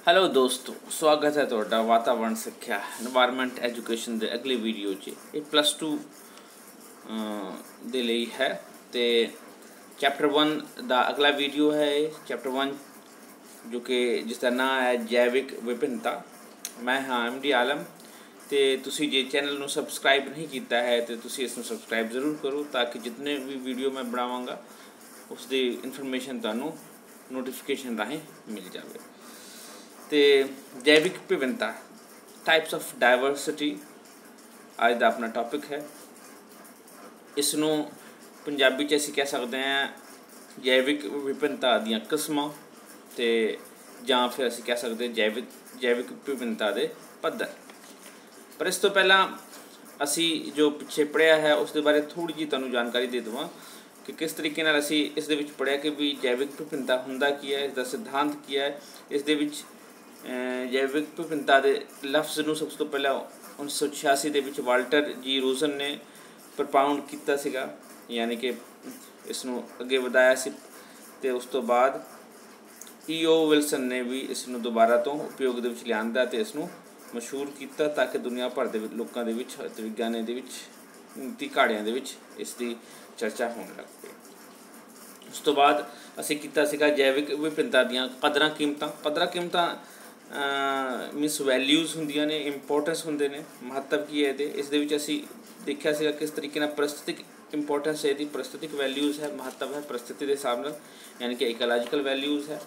Hello ਦੋਸਤੋ, ਸਵਾਗਤ ਹੈ ਤੁਹਾਡਾ ਵਾਤਾਵਰਣ ਸਿੱਖਿਆ এনवायरमेंट ਐਜੂਕੇਸ਼ਨ ਦੇ ਅਗਲੀ ਵੀਡੀਓ 'ਚ। ਇਹ +2 ਦੇ ਲਈ ਹੈ ਤੇ ਚੈਪਟਰ 1 ਦਾ ਅਗਲਾ ਵੀਡੀਓ ਹੈ। ਇਹ ਚੈਪਟਰ 1 ਜੋ ਕਿ ਜਿਸ ਦਾ ਨਾਮ ਹੈ ਜੈਵਿਕ ਵਿਭਿੰਨਤਾ। ਮੈਂ ਹਾਂ MD ਆਲਮ ਤੇ ਤੁਸੀਂ ਜੇ ਚੈਨਲ ਨੂੰ ਸਬਸਕ੍ਰਾਈਬ ਨਹੀਂ ਕੀਤਾ ਹੈ ਤੇ ਤੁਸੀਂ ਇਸ ਨੂੰ ਸਬਸਕ੍ਰਾਈਬ ਜ਼ਰੂਰ ਕਰੋ ਤਾਂ ਕਿ ਜਿਤਨੇ ਵੀ ਵੀਡੀਓ ਮੈਂ ਬਣਾਵਾਂਗਾ ਉਸ ਦੀ ਇਨਫੋਰਮੇਸ਼ਨ ਤੁਹਾਨੂੰ ਨੋਟੀਫਿਕੇਸ਼ਨ ਰਾਹੀਂ ਮਿਲ ਜਾਵੇ। तो जैविक विभिन्नता टाइप्स ऑफ डाइवर्सिटी अज का अपना टॉपिक है। इसनों पंजाबी च असीं कह सकते हैं जैविक विभिन्नता दीयां किस्मां ते जां फिर असीं कह सकते जैविक विभिन्नता दे पद्धर। पर इस तो पहला असी जो पिछे पढ़िया है उस दे बारे थोड़ी जी तुहानूं जानकारी दे देवां कि किस तरीके नाल असीं इस दे विच पढ़िया कि भी जैविक विभिन्नता हुंदा की है, इसका सिद्धांत की है। इस दे विच जैविक विभिन्नता के लफ्ज़ ਨੂੰ सब तो पहला 1986 ਦੇ ਵਿੱਚ ਵਾਲਟਰ ਜੀ ਰੋਜ਼ਨ ਨੇ ਪ੍ਰਪਾਉਂਡ ਕੀਤਾ ਸੀਗਾ, यानी कि इस ਨੂੰ ਅੱਗੇ ਵਧਾਇਆ ਸੀ ਤੇ ਉਸ ਤੋਂ ਬਾਅਦ ਈਓ ਵਿਲਸਨ ਨੇ ਵੀ ਇਸ ਨੂੰ ਦੁਬਾਰਾ ਤੋਂ ਉਪਯੋਗ ਦੇ ਵਿੱਚ ਲਿਆਂਦਾ ਤੇ ਇਸ ਨੂੰ ਮਸ਼ਹੂਰ ਕੀਤਾ ਤਾਂ ਕਿ ਦੁਨੀਆ ਭਰ ਦੇ ਲੋਕਾਂ ਦੇ ਵਿੱਚ ਅਤੇ ਵਿਗਿਆਨੀਆਂ ਦੇ ਵਿੱਚ ਨੀਤੀ ਘਾੜਿਆਂ ਦੇ ਵਿੱਚ ਇਸ ਦੀ ਚਰਚਾ ਹੋਣ ਲੱਗ ਪਈ। ਉਸ ਤੋਂ ਬਾਅਦ ਅਸੀਂ ਕੀਤਾ ਸੀਗਾ ਜੈਵਿਕ ਵਿਭਿੰਨਤਾ ਦੀਆਂ ਕਦਰਾਂ ਕੀਮਤਾਂ मीनस वैल्यूज़ होंदियां ने, इंपोर्टेंस होंदे ने, महत्व की है। इस दे विच असीं देखिया सीगा किस तरीके नाल परिस्थितिक इंपोर्टेंस है, परिस्थितिक वैल्यूज़ है, महत्व है परिस्थिति के हिसाब नाल, यानी कि इकोलॉजिकल वैल्यूज़ है।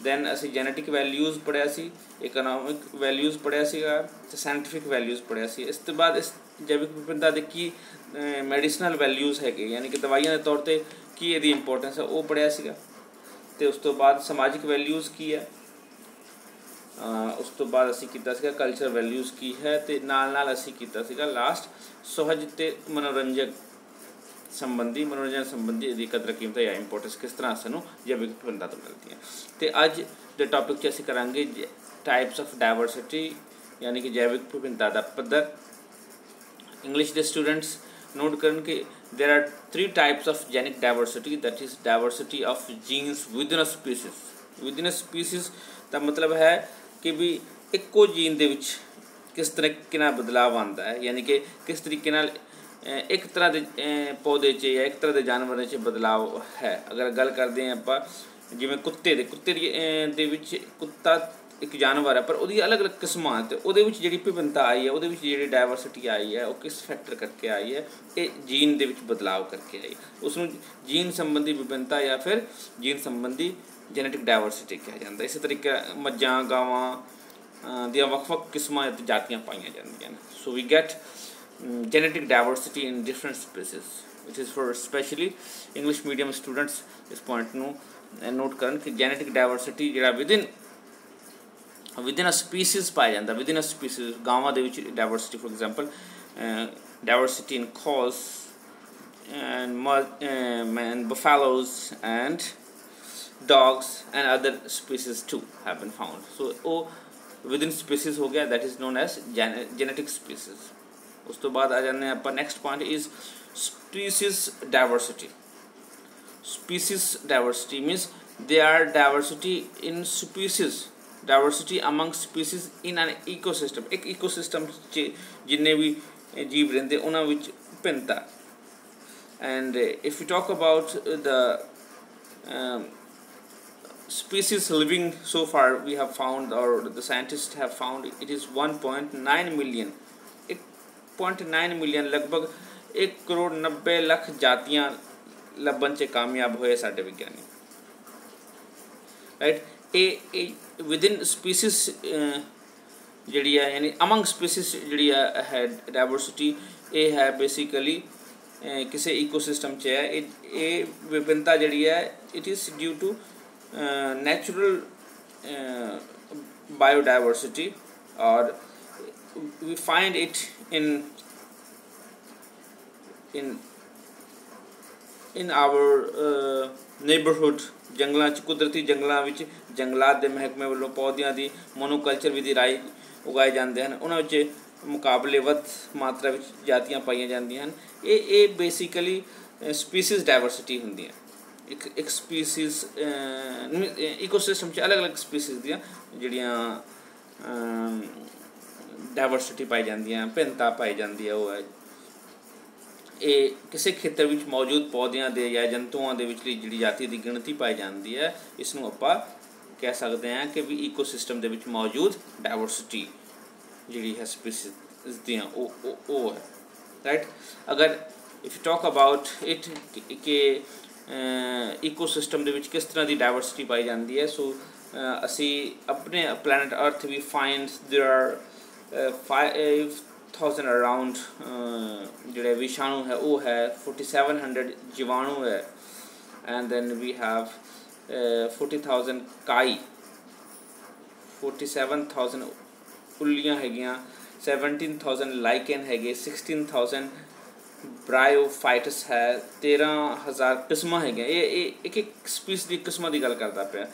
दैन असीं जेनेटिक वैल्यूज़ पढ़िया सी, इकोनॉमिक वैल्यूज़ पढ़िया सीगा ते साइंटिफिक वैल्यूज़ पढ़िया सी। इस तो बाद इस जैविक विभिन्नता दे की मैडिसनल वैल्यूज़ है, यानी कि दवाइयां के तौर पर की इहदी इंपोर्टेंस है वो पढ़िया सीगा। ते उस तो बाद समाजिक वैल्यूज़ की है, उस तो बाद असीं कीता सीगा कल्चर वैल्यूज़ की है ते नाल नाल असीं कीता सीगा लास्ट सुहज ते मनोरंजन संबंधी इहदी कदर कीमत या इंपोर्टेंस किस तरह सानूं जैविक विभिन्नता तो मिलती है। तो अज दे टॉपिक च असीं करांगे टाइप्स ऑफ डाइवर्सिटी, यानी कि जैविक विभिन्नता दा पद्धर। इंग्लिश के स्टूडेंट्स नोट करन कि there are 3 types of genetic diversity, that is diversity of genes within a species. Within a species का मतलब है कि भी इक्को जीन दे विच किस तरीके नाल बदलाव आता है, यानी कि किस तरीके नाल एक तरह के पौधे च या एक तरह के जानवर च बदलाव है। अगर गल करते हैं आप जिवें कुत्ते दे विच कुत्ता एक जानवर है पर वो अलग अलग किस्मां ते उहदे विच जिहड़ी विभिन्नता आई है, उहदे विच जिहड़ी डाइवर्सिटी आई है, वो किस फैक्टर करके आई है, ये जीन दे विच बदलाव करके आई। उसनूं जीन संबंधी विभिन्नता या फिर जीन संबंधी जेनेटिक डाइवर्सिटी कहा जाता है। इस तरीके मज्जां गावां दियां वख-वख किस्मां ते जातियां पाईयां जांदियां ने। So we get genetic diversity in different species, which is for specially English medium students इस पॉइंट नूं नोट करन कि जेनेटिक डाइवर्सिटी जिहड़ा विदिन अ स्पीसीज पाया जाता। विदिन अ स्पीसीज गावां दे विच diversity, for example diversity in cows and buffaloes and dogs and other species too have been found. So within species हो गया, that is known as genetic species। उस तो बाद आ जाने हैं अपन next point is species diversity। Species diversity means there are diversity in species, diversity among species in an ecosystem। एक ecosystem जिन्ने भी जीव रहते उन्हां विच भिन्नता। And if we talk about the species living so far, we have found, or the scientists have found, it is 1.9 million। 1.9 million लगभग 1,90,00,000 जातियां लभन च कामयाब होए साडे विज्ञानी, राइट। ए विदिन स्पीसीज जिहड़ी है, यानी अमंग स्पीसीज जिहड़ी है डाइवर्सिटी, ये है बेसिकली किसी इकोसिस्टम च है। ये विभिन्नता जिहड़ी है it is due to natural biodiversity, or we find it in our neighborhood। जंगलों कुदरती जंगलों जंगलात के महकमे वालों पौधों की मोनोकल्चर विधि राही उगाए जाते हैं, उन्होंने मुकाबलेवत मात्रा में जातियां पाई जाती हैं। ये बेसिकली स्पीसीज डाइवर्सिटी होंदी है। एक स्पीसीज़ ईकोसिस्टम 'ਚ अलग अलग स्पीसीज़ ਦੀਆਂ ਜਿਹੜੀਆਂ ਡਾਇਵਰਸਿਟੀ ਪਾਈ ਜਾਂਦੀ ਹੈ, ਭਿੰਨਤਾ ਪਾਈ ਜਾਂਦੀ ਹੈ, ਉਹ ਹੈ ਇਹ ਕਿਸੇ ਖੇਤਰ ਵਿੱਚ ਮੌਜੂਦ ਪੌਦਿਆਂ ਦੇ ਜਾਂ ਜੰਤੂਆਂ ਦੇ ਵਿਚਲੀ ਜਿਹੜੀ ਜਾਤੀ ਦੀ ਗਿਣਤੀ ਪਾਈ ਜਾਂਦੀ ਹੈ, ਇਸ ਨੂੰ ਆਪਾਂ ਕਹਿ ਸਕਦੇ ਹਾਂ ਕਿ ਵੀ ਈਕੋਸਿਸਟਮ ਦੇ ਵਿੱਚ ਮੌਜੂਦ ਡਾਇਵਰਸਿਟੀ ਜਿਹੜੀ ਹੈ ਸਪੀਸੀਜ਼ ਦੀਆਂ ਉਹ ਹੈ, ਰਾਈਟ। ਅਗਰ if you talk about it ਕਿ ਈਕੋਸਿਸਟਮ ਦੇ ਵਿੱਚ ਕਿਸ ਤਰ੍ਹਾਂ ਦੀ ਡਾਇਵਰਸਿਟੀ ਪਾਈ ਜਾਂਦੀ ਹੈ, ਸੋ ਅਸੀਂ ਆਪਣੇ ਪਲੈਨਟ ਅਰਥ ਵੀ ਫਾਈਂਡ ਦੇयर ਆਰ 5000 ਅਰਾਊਂਡ ਜਿਹੜੇ ਵਿਸ਼ਾਣੂ ਹੈ ਉਹ ਹੈ, 4700 ਜੀਵਾਣੂ ਹੈ, ਐਂਡ ਦੈਨ ਵੀ ਹੈਵ 40,000 ਕਾਈ, 47,000 ਉੱਲੀਆਂ ਹੈਗੀਆਂ, 17,000 ਲਾਈਕਨ ਹੈਗੇ, 16,000 ਬ੍ਰਾਇਓਫਾਈਟਸ ਹੈ, 13,000 ਕਿਸਮਾਂ ਹੈਗੀਆਂ। ਇਹ ਇੱਕ ਸਪੀਸ ਦੀ ਕਿਸਮਾਂ ਦੀ ਗੱਲ ਕਰਦਾ ਪਿਆ।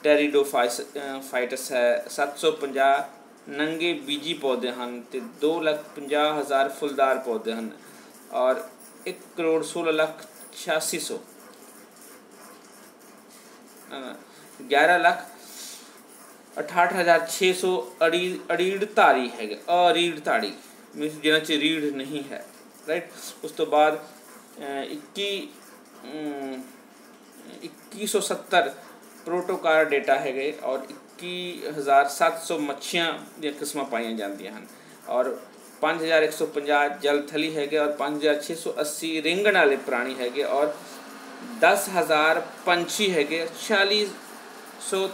ਟੈਰੀਡੋਫਾਈਟਸ ਹੈ, 750 ਨੰਗੇ ਬੀਜੀ ਪੌਦੇ ਹਨ ਅਤੇ 2,50,000 ਫੁੱਲਦਾਰ ਪੌਦੇ ਹਨ, ਔਰ 1,16,86,000 11,68,600 ਅਰੀੜਧਾਰੀ ਹੈਗੇ, ਅਰੀੜਧਾਰੀ ਮੀਨਸ ਜਿਹਨਾਂ 'ਚ ਰੀੜ ਨਹੀਂ ਹੈ, ਰਾਈਟ। ਉਸ ਤੋਂ ਬਾਅਦ 2170 ਪ੍ਰੋਟੋਕਾਰ ਡੇਟਾ ਹੈਗੇ, ਔਰ 21,700 ਮੱਛੀਆਂ ਦੀਆਂ ਕਿਸਮਾਂ ਪਾਈਆਂ ਜਾਂਦੀਆਂ ਹਨ, ਔਰ 5,150 ਜਲ ਥਲੀ ਹੈਗੇ, ਔਰ 5,680 ਰਿੰਗਣ ਵਾਲੇ ਪ੍ਰਾਣੀ ਹੈਗੇ, ਔਰ 10,000 ਪੰਛੀ ਹੈਗੇ, 4600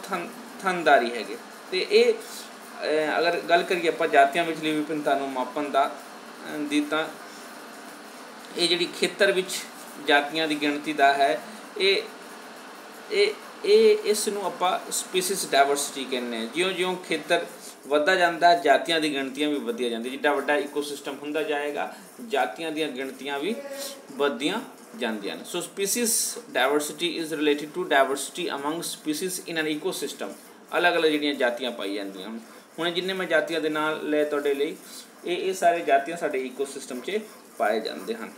ਥਣਧਾਰੀ ਹੈਗੇ। ਅਤੇ ਇਹ ਅਗਰ ਗੱਲ ਕਰੀਏ ਆਪਾਂ ਜਾਤੀਆਂ ਵਿਚਲੀ ਵਿਭਿੰਨਤਾ ਨੂੰ ਮਾਪਣ ਦੀ ਤਾਂ ਇਹ ਜਿਹੜੀ ਖੇਤਰ ਵਿੱਚ ਜਾਤੀਆਂ ਦੀ ਗਿਣਤੀ ਦਾ ਹੈ, ਇਸ ਨੂੰ ਆਪਾਂ ਸਪੀਸੀਜ਼ ਡਾਇਵਰਸਿਟੀ ਕਹਿੰਦੇ ਹਾਂ। ਜਿਉਂ ਖੇਤਰ ਵੱਧਦਾ ਜਾਂਦਾ, ਜਾਤੀਆਂ ਦੀ ਗਿਣਤੀਆਂ ਵੀ ਵੱਧਦੀਆਂ ਜਾਂਦੀਆਂ। ਜਿੱਡਾ ਵੱਡਾ ਈਕੋਸਿਸਟਮ ਹੁੰਦਾ ਜਾਏਗਾ, ਜਾਤੀਆਂ ਦੀਆਂ ਗਿਣਤੀਆਂ ਵੀ ਵੱਧਦੀਆਂ ਜਾਂਦੀਆਂ ਨੇ। So species diversity is related to diversity among species in an ecosystem. ਅਲੱਗ ਅਲੱਗ ਜਿਹੜੀਆਂ ਜਾਤੀਆਂ ਪਾਈ ਜਾਂਦੀਆਂ ਹਨ। ਹੁਣ ਜਿੰਨੇ ਮੈਂ ਜਾਤੀਆਂ ਦੇ ਨਾਂ ਲਏ ਤੁਹਾਡੇ ਲਈ, ਇਹ ਸਾਰੇ ਜਾਤੀਆਂ ਸਾਡੇ ਈਕੋਸਿਸਟਮ 'ਚ ਪਾਏ ਜਾਂਦੇ ਹਨ।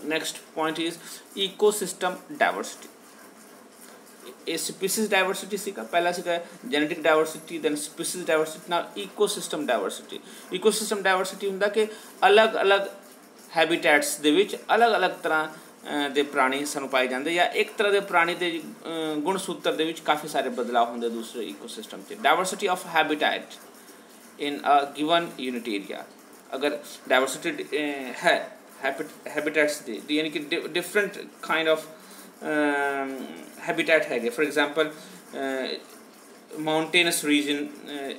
Next point is ecosystem diversity. ਇਹ ਸਪੀਸੀਜ਼ ਡਾਇਵਰਸਿਟੀ ਸੀਗਾ, ਪਹਿਲਾ ਸੀਗਾ genetic diversity, then species diversity, ਨਾਲ ਈਕੋਸਿਸਟਮ ਡਾਇਵਰਸਿਟੀ। ਈਕੋਸਿਸਟਮ ਡਾਇਵਰਸਿਟੀ ਹੁੰਦਾ ਕਿ ਅਲੱਗ ਅਲੱਗ ਹੈਬੀਟੈਟਸ ਦੇ ਵਿੱਚ ਅਲੱਗ ਅਲੱਗ ਤਰ੍ਹਾਂ ਦੇ ਪ੍ਰਾਣੀ ਸਾਨੂੰ ਪਾਏ ਜਾਂਦੇ, ਜਾਂ ਇੱਕ ਤਰ੍ਹਾਂ ਦੇ ਪ੍ਰਾਣੀ ਦੇ ਗੁਣ ਸੂਤਰ ਦੇ ਵਿੱਚ ਕਾਫੀ ਸਾਰੇ ਬਦਲਾਅ ਹੁੰਦੇ ਦੂਸਰੇ ਈਕੋਸਿਸਟਮ 'ਚ। Diversity of habitat in a given unit area. ਅਗਰ ਡਾਇਵਰਸਿਟੀ ਹੈ हैबिटेट्स ਦੀ, यानी कि डिफरेंट काइंड ऑफ हैबिटेट है। फॉर एग्जांपल माउंटेनस रीजन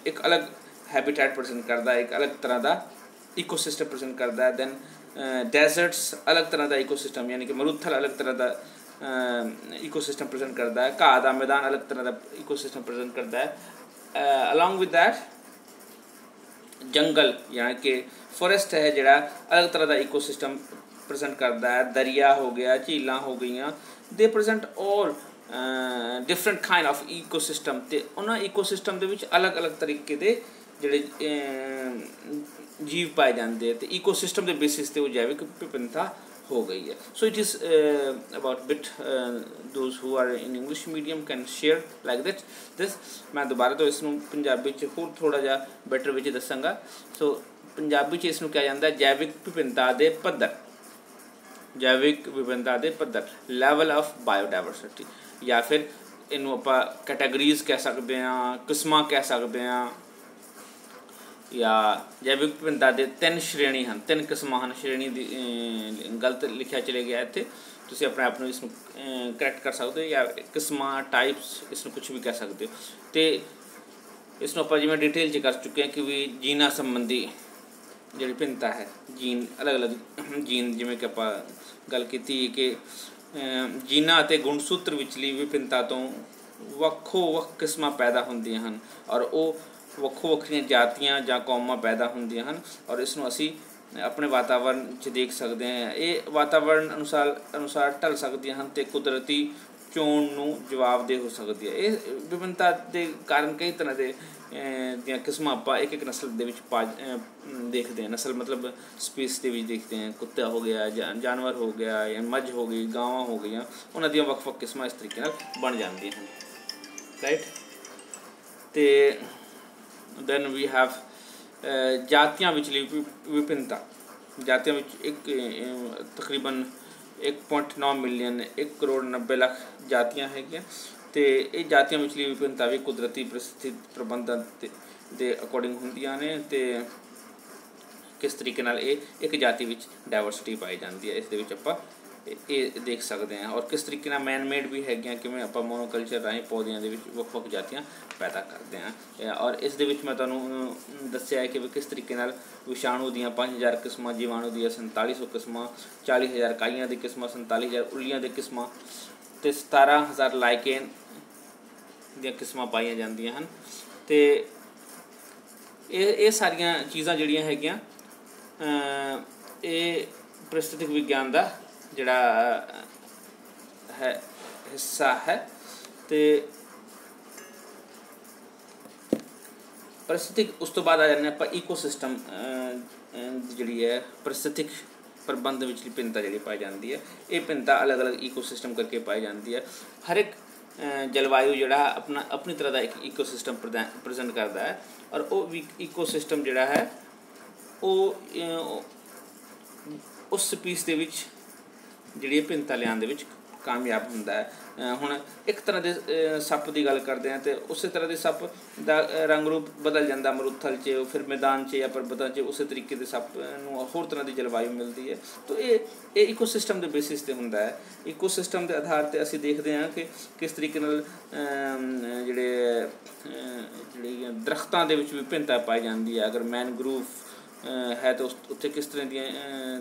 एक अलग हैबिटेट प्रेजेंट करता है, एक अलग तरह का इकोसिस्टम प्रेजेंट करता है। दैन डेजर्ट्स अलग तरह का इकोसिस्टम, यानी कि मरुथल अलग तरह का इकोसिस्टम प्रेजेंट करता है। घाह का मैदान अलग तरह का इकोसिस्टम प्रेजेंट करता है। अलॉन्ग विद दैट जंगल यानी कि फॉरेस्ट है जोड़ा अलग तरह का इकोसिस्टम प्रेजेंट करता है। दरिया हो गया, झीलां हो गई, दे present all different kind of ecosystem. तो उन्होंने इकोसिस्टम के अलग अलग तरीके के जोड़े जीव पाए जाते हैं, तो इकोसिस्टम के बेसिस से वो जैविक विभिन्नता हो गई है। So it is about bit those who are in English medium can share like that this. मैं दोबारा तो इसनों पंजाबी च होर थोड़ा जा बैटर विच दसांगा। सो पंजाबी च इसनों कहा जाता है जैविक विभिन्नता दे पद्धर, जैविक विभिन्नता दे पद्धर, लैवल ऑफ बायोडाइवर्सिटी, या फिर इनू आपां कैटेगरीज कह सकते हैं, किस्मां कह सकते हैं, या जैविक विभिन्नता के 3 श्रेणी हैं, 3 किस्मां हैं। श्रेणी दी गलत लिखा चले गया इत्थे, तुसीं अपने आप नूं इसनूं करैक्ट कर सकते हो, या किस्मां टाइप्स इसनूं कुछ भी कह सकते हो। तो इसनूं आपां जिवें डिटेल च कर चुके हैं कि भी जीना संबंधी जिहड़ी भिन्नता है, जीन अलग अलग जीन, जिवें कि आपां गल कीती कि जीना अते गुणसूत्र विचली विभिन्नता तो ਵੱਖੋ ਵੱਖ किस्मां पैदा होंदियां हन, और वो ਵੱਖੋ ਵੱਖਰੀਆਂ ਜਾਤੀਆਂ ਜਾਂ ਕੌਮਾਂ ਪੈਦਾ ਹੁੰਦੀਆਂ ਹਨ, ਔਰ ਇਸ ਨੂੰ ਅਸੀਂ ਆਪਣੇ ਵਾਤਾਵਰਨ 'ਚ ਦੇਖ ਸਕਦੇ ਹਾਂ। ਇਹ ਵਾਤਾਵਰਨ ਅਨੁਸਾਰ ਢਲ ਸਕਦੀਆਂ ਹਨ ਅਤੇ ਕੁਦਰਤੀ ਚੋਣ ਨੂੰ ਜਵਾਬਦੇਹ ਹੋ ਸਕਦੀ ਹੈ। ਇਹ ਵਿਭਿੰਨਤਾ ਦੇ ਕਾਰਨ ਕਈ ਤਰ੍ਹਾਂ ਦੇ ਦੀਆਂ ਕਿਸਮਾਂ ਆਪਾਂ ਇੱਕ ਇੱਕ ਨਸਲ ਦੇ ਵਿੱਚ ਦੇਖਦੇ ਹਾਂ। ਨਸਲ ਮਤਲਬ ਸਪੀਸ ਦੇ ਵਿੱਚ ਦੇਖਦੇ ਹਾਂ। ਕੁੱਤਾ ਹੋ ਗਿਆ, ਜਾਨਵਰ ਹੋ ਗਿਆ, ਜਾਂ ਮੱਝ ਹੋ ਗਈ, ਗਾਵਾਂ ਹੋ ਗਈਆਂ, ਉਹਨਾਂ ਦੀਆਂ ਵੱਖ-ਵੱਖ ਕਿਸਮਾਂ ਇਸ ਤਰੀਕੇ ਨਾਲ ਬਣ ਜਾਂਦੀਆਂ ਹਨ, ਰਾਈਟ। ਅਤੇ ਦੈਨ ਵੀ ਹੈਵ ਜਾਤੀਆਂ ਵਿਚਲੀ ਵਿਭਿੰਨਤਾ। ਜਾਤੀਆਂ ਵਿੱਚ ਤਕਰੀਬਨ 1.9 ਮਿਲੀਅਨ 1 ਕਰੋੜ 90 ਲੱਖ ਜਾਤੀਆਂ ਹੈਗੀਆਂ। ਅਤੇ ਇਹ ਜਾਤੀਆਂ ਵਿਚਲੀ ਵਿਭਿੰਨਤਾ ਵੀ ਕੁਦਰਤੀ ਪ੍ਰਸਥਿਤੀ ਪ੍ਰਬੰਧਨ ਦੇ ਅਕੋਰਡਿੰਗ ਹੁੰਦੀਆਂ ਨੇ। ਅਤੇ ਕਿਸ ਤਰੀਕੇ ਨਾਲ ਇਹ ਇੱਕ ਜਾਤੀ ਵਿੱਚ ਡਾਇਵਰਸਿਟੀ ਪਾਈ ਜਾਂਦੀ ਹੈ, ਇਸ ਦੇ ਵਿੱਚ ਆਪਾਂ ਇਹ ਦੇਖ ਸਕਦੇ ਹਾਂ। ਔਰ ਕਿਸ ਤਰੀਕੇ ਨਾਲ ਮੈਨ ਮੇਡ ਵੀ ਹੈਗੀਆਂ, ਕਿਵੇਂ ਆਪਾਂ ਮੋਨੋਕਲਚਰ ਰਾਹੀਂ ਪੌਦਿਆਂ ਦੇ ਵਿੱਚ ਵੱਖ-ਵੱਖ ਜਾਤੀਆਂ ਪੈਦਾ ਕਰਦੇ ਹਾਂ। ਔਰ ਇਸ ਦੇ ਵਿੱਚ ਮੈਂ ਤੁਹਾਨੂੰ ਦੱਸਿਆ ਹੈ ਕਿ ਕਿਸ ਤਰੀਕੇ ਨਾਲ ਵਿਸ਼ਾਣੂ ਦੀਆਂ 5000 ਕਿਸਮਾਂ, ਜੀਵਾਣੂ ਦੀਆਂ 4700 ਕਿਸਮਾਂ, 40000 ਕਾਈਆਂ ਦੀ ਕਿਸਮਾਂ, 47000 ਉੱਲੀਆਂ ਦੀ ਕਿਸਮਾਂ ਅਤੇ 17000 ਲਾਈਕੇਨ ਦੀਆਂ ਕਿਸਮਾਂ ਪਾਈਆਂ ਜਾਂਦੀਆਂ ਹਨ। ਅਤੇ ਇਹ ਸਾਰੀਆਂ ਚੀਜ਼ਾਂ ਜਿਹੜੀਆਂ ਹੈਗੀਆਂ ਇਹ ਪ੍ਰਸਥਿਤਿਕ ਵਿਗਿਆਨ ਦਾ ਜਿਹੜਾ ਹੈ ਹਿੱਸਾ ਹੈ। ਅਤੇ ਪ੍ਰਸਥਿਤਿਕ ਉਸ ਤੋਂ ਬਾਅਦ ਆ ਜਾਂਦੇ ਆਪਾਂ ਈਕੋਸਿਸਟਮ, ਜਿਹੜੀ ਹੈ ਪ੍ਰਸਥਿਤਿਕ ਪ੍ਰਬੰਧ ਵਿੱਚ ਵਿਭਿੰਨਤਾ ਜਿਹੜੀ ਪਾਈ ਜਾਂਦੀ ਹੈ। ਇਹ ਵਿਭਿੰਨਤਾ ਅਲੱਗ-ਅਲੱਗ ਈਕੋਸਿਸਟਮ ਕਰਕੇ ਪਾਈ ਜਾਂਦੀ ਹੈ। ਹਰ ਇੱਕ ਜਲਵਾਯੂ ਜਿਹੜਾ ਆਪਣੀ ਤਰ੍ਹਾਂ ਦਾ ਇੱਕ ਈਕੋਸਿਸਟਮ ਪ੍ਰੈਜ਼ੈਂਟ ਕਰਦਾ ਹੈ। ਔਰ ਉਹ ਵੀ ਈਕੋਸਿਸਟਮ ਜਿਹੜਾ ਹੈ ਉਹ ਉਸ ਸਪੀਸ ਦੇ ਵਿੱਚ ਜਿਹੜੀ ਵਿਭਿੰਨਤਾ ਲਿਆਉਣ ਦੇ ਵਿੱਚ ਕਾਮਯਾਬ ਹੁੰਦਾ ਹੈ। ਹੁਣ ਇੱਕ ਤਰ੍ਹਾਂ ਦੇ ਸੱਪ ਦੀ ਗੱਲ ਕਰਦੇ ਹਾਂ ਅਤੇ ਉਸੇ ਤਰ੍ਹਾਂ ਦੇ ਸੱਪ ਦਾ ਰੰਗ ਰੂਪ ਬਦਲ ਜਾਂਦਾ, ਮਰੂਥਲ 'ਚ, ਫਿਰ ਮੈਦਾਨ 'ਚ ਜਾਂ ਪਰਬਤਾਂ 'ਚ ਉਸੇ ਤਰੀਕੇ ਦੇ ਸੱਪ ਨੂੰ ਹੋਰ ਤਰ੍ਹਾਂ ਦੀ ਜਲਵਾਯੂ ਮਿਲਦੀ ਹੈ। ਤਾਂ ਇਹ ਈਕੋਸਿਸਟਮ ਦੇ ਬੇਸਿਸ 'ਤੇ ਹੁੰਦਾ ਹੈ। ਈਕੋਸਿਸਟਮ ਦੇ ਆਧਾਰ 'ਤੇ ਅਸੀਂ ਦੇਖਦੇ ਹਾਂ ਕਿ ਕਿਸ ਤਰੀਕੇ ਨਾਲ ਜਿਹੜੀਆਂ ਦਰੱਖਤਾਂ ਦੇ ਵਿੱਚ ਵਿਭਿੰਨਤਾ ਪਾਈ ਜਾਂਦੀ ਹੈ। ਅਗਰ ਮੈਨਗਰੂਵ ਹੈ ਤਾਂ ਉੱਥੇ ਕਿਸ ਤਰ੍ਹਾਂ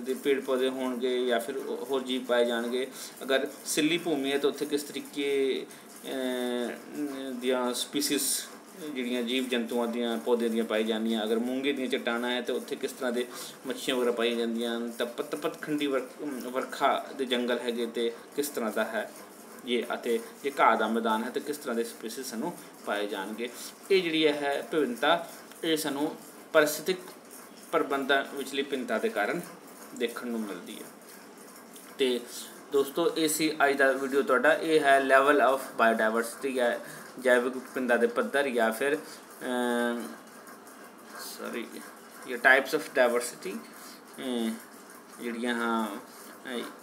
ਦੇ ਪੇੜ ਪੌਦੇ ਹੋਣਗੇ ਜਾਂ ਫਿਰ ਹੋਰ ਜੀਵ ਪਾਏ ਜਾਣਗੇ। ਅਗਰ ਸਿੱਲੀ ਭੂਮੀ ਹੈ ਤਾਂ ਉੱਥੇ ਕਿਸ ਤਰੀਕੇ ਦੀਆਂ ਸਪੀਸੀਸ ਜਿਹੜੀਆਂ ਜੀਵ ਜੰਤੂਆਂ ਦੀਆਂ, ਪੌਦੇ ਦੀਆਂ ਪਾਈ ਜਾਂਦੀਆਂ। ਅਗਰ ਮੂੰਗੇ ਦੀਆਂ ਚੱਟਾਨਾਂ ਹੈ ਤਾਂ ਉੱਥੇ ਕਿਸ ਤਰ੍ਹਾਂ ਦੇ ਮੱਛੀਆਂ ਵਗੈਰਾ ਪਾਈਆਂ ਜਾਂਦੀਆਂ ਹਨ। ਤਾਂ ਪਤਖੰਡੀ ਵਰਖਾ ਦੇ ਜੰਗਲ ਹੈਗੇ ਅਤੇ ਕਿਸ ਤਰ੍ਹਾਂ ਦਾ ਹੈ ਅਤੇ ਜੇ ਘਾਹ ਦਾ ਮੈਦਾਨ ਹੈ ਤਾਂ ਕਿਸ ਤਰ੍ਹਾਂ ਦੇ ਸਪੀਸੀਸ ਸਾਨੂੰ ਪਾਏ ਜਾਣਗੇ। ਇਹ ਜਿਹੜੀ ਹੈ ਵਿਭਿੰਨਤਾ ਇਹ ਸਾਨੂੰ ਪਰਿਸਥਿਤਿਕ ਪ੍ਰਬੰਧਾਂ ਵਿਚਲੀ ਵਿਭਿੰਨਤਾ ਦੇ ਕਾਰਨ ਦੇਖਣ ਨੂੰ ਮਿਲਦੀ ਹੈ। ਅਤੇ ਦੋਸਤੋ ਇਹ ਸੀ ਅੱਜ ਦਾ ਵੀਡੀਓ ਤੁਹਾਡਾ। ਇਹ ਹੈ ਲੈਵਲ ਆਫ ਬਾਇਓਡਾਇਵਰਸਿਟੀ ਜਾਂ ਜੈਵਿਕ ਵਿਭਿੰਨਤਾ ਦੇ ਪੱਧਰ ਜਾਂ ਫਿਰ ਟਾਈਪਸ ਆਫ ਡਾਇਵਰਸਿਟੀ ਜਿਹੜੀਆਂ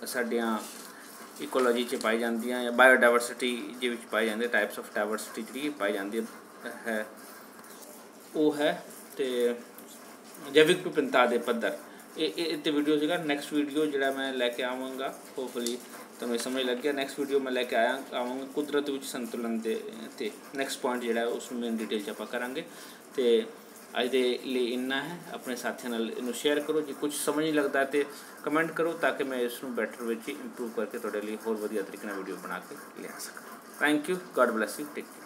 ਸਾਡੀਆਂ ਇਕੋਲੋਜੀ 'ਚ ਪਾਈ ਜਾਂਦੀਆਂ ਜਾਂ ਬਾਇਓਡਾਇਵਰਸਿਟੀ ਦੇ ਵਿੱਚ ਪਾਈ ਜਾਂਦੀ, ਟਾਈਪਸ ਆਫ ਡਾਇਵਰਸਿਟੀ ਜਿਹੜੀ ਪਾਈ ਜਾਂਦੀ ਹੈ ਉਹ ਹੈ। ਅਤੇ ਜੈਵਿਕ ਵਿਭਿੰਨਤਾ ਦੇ ਪੱਧਰ ਇਹ ਤੇ ਵੀਡੀਓ ਸੀਗਾ। ਨੈਕਸਟ ਵੀਡੀਓ ਜਿਹੜਾ ਮੈਂ ਲੈ ਕੇ ਆਵਾਂਗਾ, ਹੋਪਫੁਲੀ ਤੁਹਾਨੂੰ ਸਮਝ ਲੱਗ ਗਿਆ। ਨੈਕਸਟ ਵੀਡੀਓ ਮੈਂ ਲੈ ਕੇ ਆਵਾਂਗਾ ਕੁਦਰਤ ਵਿੱਚ ਸੰਤੁਲਨ ਦੇ ਅਤੇ ਨੈਕਸਟ ਪੁਆਇੰਟ ਜਿਹੜਾ ਉਸ ਨੂੰ ਮੇਨ ਡਿਟੇਲ 'ਚ ਆਪਾਂ ਕਰਾਂਗੇ। ਅਤੇ ਅੱਜ ਦੇ ਲਈ ਇੰਨਾ ਹੈ। ਆਪਣੇ ਸਾਥੀਆਂ ਨਾਲ ਇਹਨੂੰ ਸ਼ੇਅਰ ਕਰੋ। ਜੇ ਕੁਝ ਸਮਝ ਨਹੀਂ ਲੱਗਦਾ ਤਾਂ ਕਮੈਂਟ ਕਰੋ ਤਾਂ ਕਿ ਮੈਂ ਇਸ ਨੂੰ ਬੈਟਰ ਵਿੱਚ ਇੰਪਰੂਵ ਕਰਕੇ ਤੁਹਾਡੇ ਲਈ ਹੋਰ ਵਧੀਆ ਤਰੀਕੇ ਨਾਲ ਵੀਡੀਓ ਬਣਾ ਕੇ ਲਿਆ ਸਕਾਂ। Thank you. God bless you. Take care.